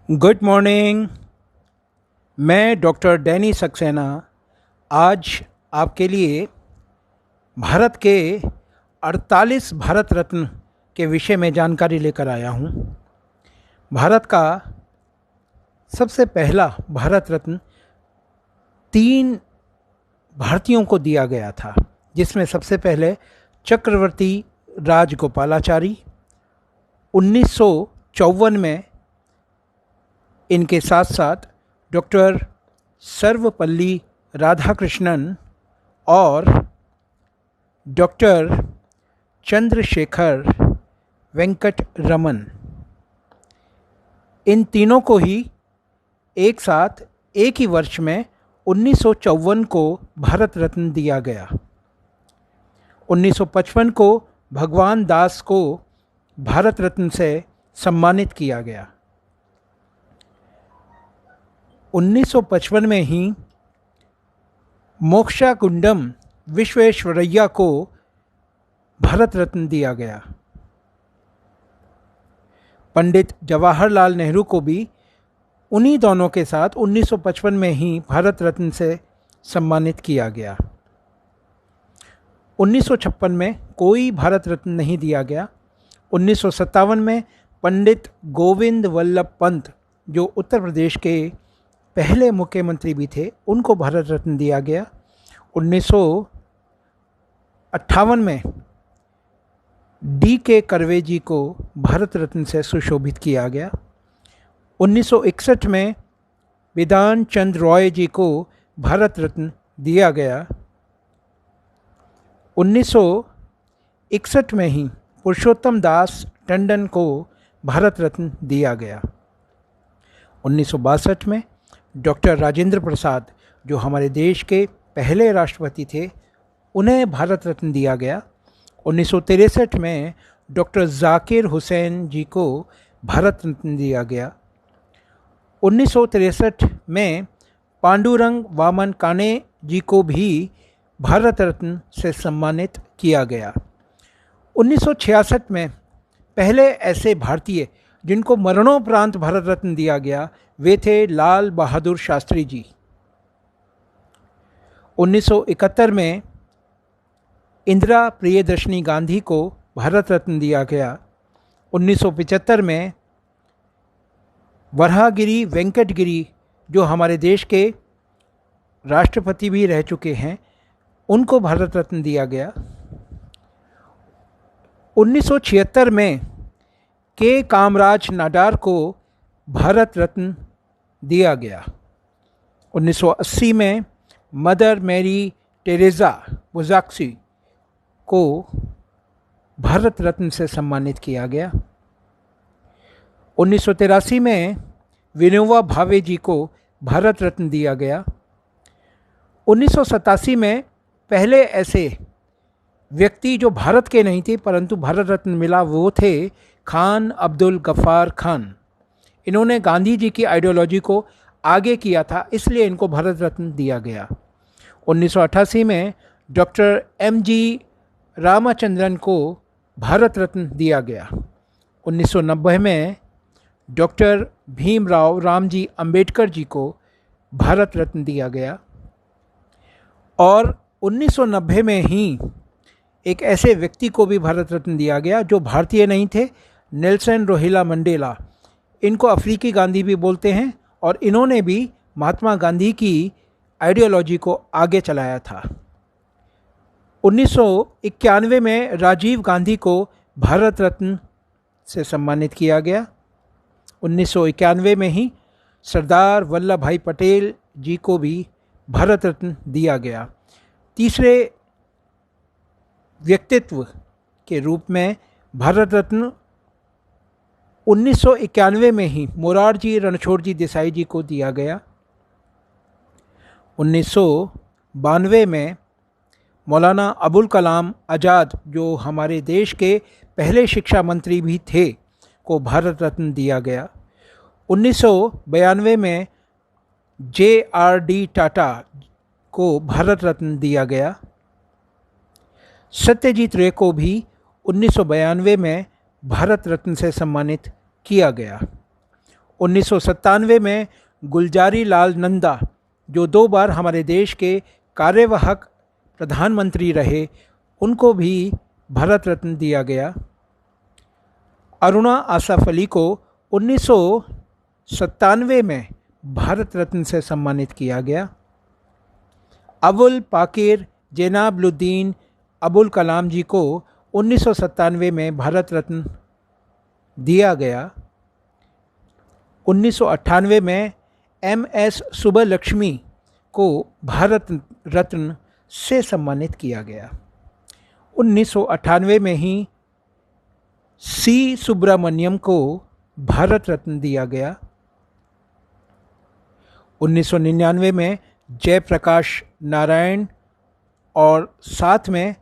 Good morning. मैं doctor Danny Saxena आज आपके लिए भारत के 48 भारत रत्न के विषय में जानकारी लेकर आया हूँ। भारत का सबसे पहला भारत रत्न 3 भारतीयों को दिया गया था, जिसमें सबसे पहले चक्रवर्ती राजगोपालाचारी 1954 में, इनके साथ साथ डॉक्टर सर्वपल्ली राधाकृष्णन और डॉक्टर चंद्रशेखर वेंकट रमन, इन तीनों को ही एक साथ एक ही वर्ष में 1954 को भारत रत्न दिया गया। 1955 को भगवान दास को भारत रत्न से सम्मानित किया गया। 1955 में ही मोक्षाकुंडम विश्वेश्वरैया को भारत रत्न दिया गया। पंडित जवाहरलाल नेहरू को भी उन्हीं दोनों के साथ 1955 में ही भारत रत्न से सम्मानित किया गया। 1956 में कोई भारत रत्न नहीं दिया गया। 1957 में पंडित गोविंद वल्लभ पंत, जो उत्तर प्रदेश के पहले मुख्यमंत्री भी थे, उनको भारत रत्न दिया गया। 1958 में D.K. कर्वे जी को भारत रत्न से सुशोभित किया गया। 1961 में बिधान चंद रॉय जी को भारत रत्न दिया गया। 1961 में ही पुरुषोत्तम दास टंडन को भारत रत्न दिया गया। 1962 में डॉक्टर राजेंद्र प्रसाद, जो हमारे देश के पहले राष्ट्रपति थे, उन्हें भारत रत्न दिया गया। 1963 में डॉक्टर जाकिर हुसैन जी को भारत रत्न दिया गया। 1963 में पांडुरंग वामन काने जी को भी भारत रत्न से सम्मानित किया गया। 1966 में पहले ऐसे भारतीय जिनको मरणोपरांत भारत रत्न दिया गया, वे थे लाल बहादुर शास्त्री जी। 1971 में इंदिरा प्रियदर्शनी गांधी को भारत रत्न दिया गया। 1975 में वराहगिरी वेंकट गिरी, जो हमारे देश के राष्ट्रपति भी रह चुके हैं, उनको भारत रत्न दिया गया। 1976 में के कामराज नाडार को भारत रत्न दिया गया। 1980 में मदर मैरी टेरेसा बुज़ाक्सी को भारत रत्न से सम्मानित किया गया। 1983 में विनोबा भावे जी को भारत रत्न दिया गया। 1987 में पहले ऐसे व्यक्ति जो भारत के नहीं थे परंतु भारत रत्न मिला, वो थे खान अब्दुल गफ्फार खान। इन्होंने गांधी जी की आइडियोलॉजी को आगे किया था, इसलिए इनको भारत रत्न दिया गया। 1988 में डॉक्टर M.G. रामचंद्रन को भारत रत्न दिया गया। 1990 में डॉक्टर भीमराव रामजी अंबेडकर जी को भारत रत्न दिया गया। और 1990 में ही एक ऐसे व्यक्ति को भी भारत रत्न दिया गया जो भारतीय नहीं थे, नेल्सन रोहिला मंडेला। इनको अफ्रीकी गांधी भी बोलते हैं और इन्होंने भी महात्मा गांधी की आइडियोलॉजी को आगे चलाया था। 1991 में राजीव गांधी को भारत रत्न से सम्मानित किया गया। 1991 में ही सरदार वल्लभ भाई पटेल जी को भी भारत रत्न दिया गया। तीसरे व्यक्तित्व के रूप में भारत रत्न 1991 में ही मोरारजी रणछोड़जी देसाई जी को दिया गया। 1992 में मौलाना अबुल कलाम आज़ाद, जो हमारे देश के पहले शिक्षा मंत्री भी थे, को भारत रत्न दिया गया। 1992 में J.R.D. टाटा को भारत रत्न दिया गया। सत्यजीत रे को भी 1992 में भारत रत्न से सम्मानित किया गया। 1997 में गुलजारी लाल नंदा, जो 2 बार हमारे देश के कार्यवाहक प्रधानमंत्री रहे, उनको भी भारत रत्न दिया गया। अरुणा आसफ अली को 1997 में भारत रत्न से सम्मानित किया गया। अबुल पाकिर जैनाबुद्दीन अबुल कलाम जी को 1997 में भारत रत्न दिया गया। 1998 में MS सुब्बलक्ष्मी को भारत रत्न से सम्मानित किया गया। 1998 में ही C सुब्रमण्यम को भारत रत्न दिया गया। 1999 में जयप्रकाश नारायण, और साथ में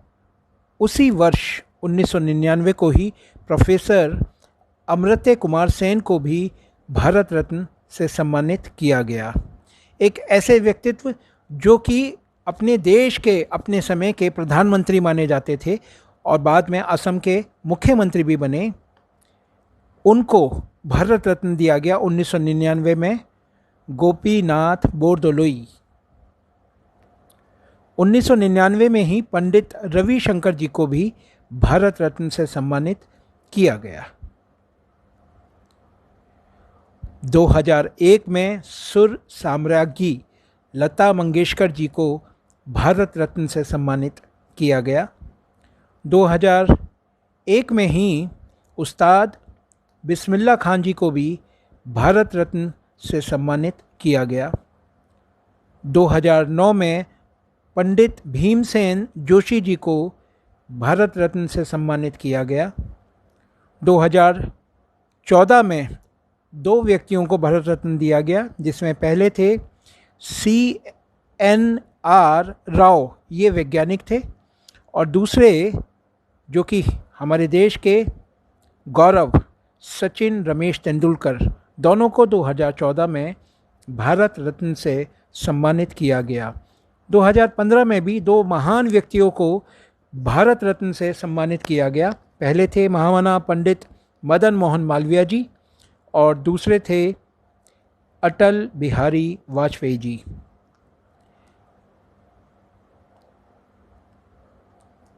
उसी वर्ष 1999 को ही प्रोफेसर अमर्त्य कुमार सेन को भी भारत रत्न से सम्मानित किया गया। एक ऐसे व्यक्तित्व जो कि अपने देश के, अपने समय के प्रधानमंत्री माने जाते थे और बाद में असम के मुख्यमंत्री भी बने, उनको भारत रत्न दिया गया 1999 में गोपीनाथ बोरदोलोई। 1999 में ही पंडित रविशंकर जी को भी भारत रत्न से सम्मानित किया गया। 2001 में सुर साम्राज्ञी लता मंगेशकर जी को भारत रत्न से सम्मानित किया गया। 2001 में ही उस्ताद बिस्मिल्लाह खान जी को भी भारत रत्न से सम्मानित किया गया। 2009 में पंडित भीमसेन जोशी जी को भारत रत्न से सम्मानित किया गया। 2014 में 2 व्यक्तियों को भारत रत्न दिया गया, जिसमें पहले थे CNR राव, ये वैज्ञानिक थे, और दूसरे जो कि हमारे देश के गौरव सचिन रमेश तेंदुलकर, दोनों को 2014 में भारत रत्न से सम्मानित किया गया। 2015 में भी 2 महान व्यक्तियों को भारत रत्न से सम्मानित किया गया। पहले थे महामना पंडित मदन मोहन मालवीय जी, और दूसरे थे अटल बिहारी वाजपेयी जी।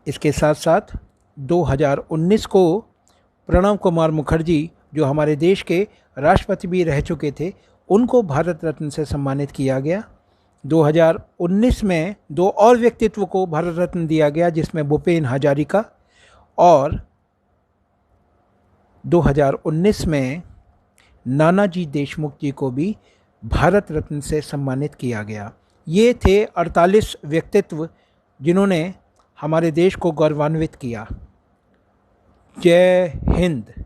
इसके साथ साथ 2019 को प्रणब कुमार मुखर्जी, जो हमारे देश के राष्ट्रपति भी रह चुके थे, उनको भारत रत्न से सम्मानित किया गया। 2019 में 2 और व्यक्तित्व को भारत रत्न दिया गया, जिसमें भूपेन हजारिका, और 2019 में नानाजी देशमुख जी को भी भारत रत्न से सम्मानित किया गया। ये थे 48 व्यक्तित्व जिन्होंने हमारे देश को गौरवान्वित किया। जय हिंद।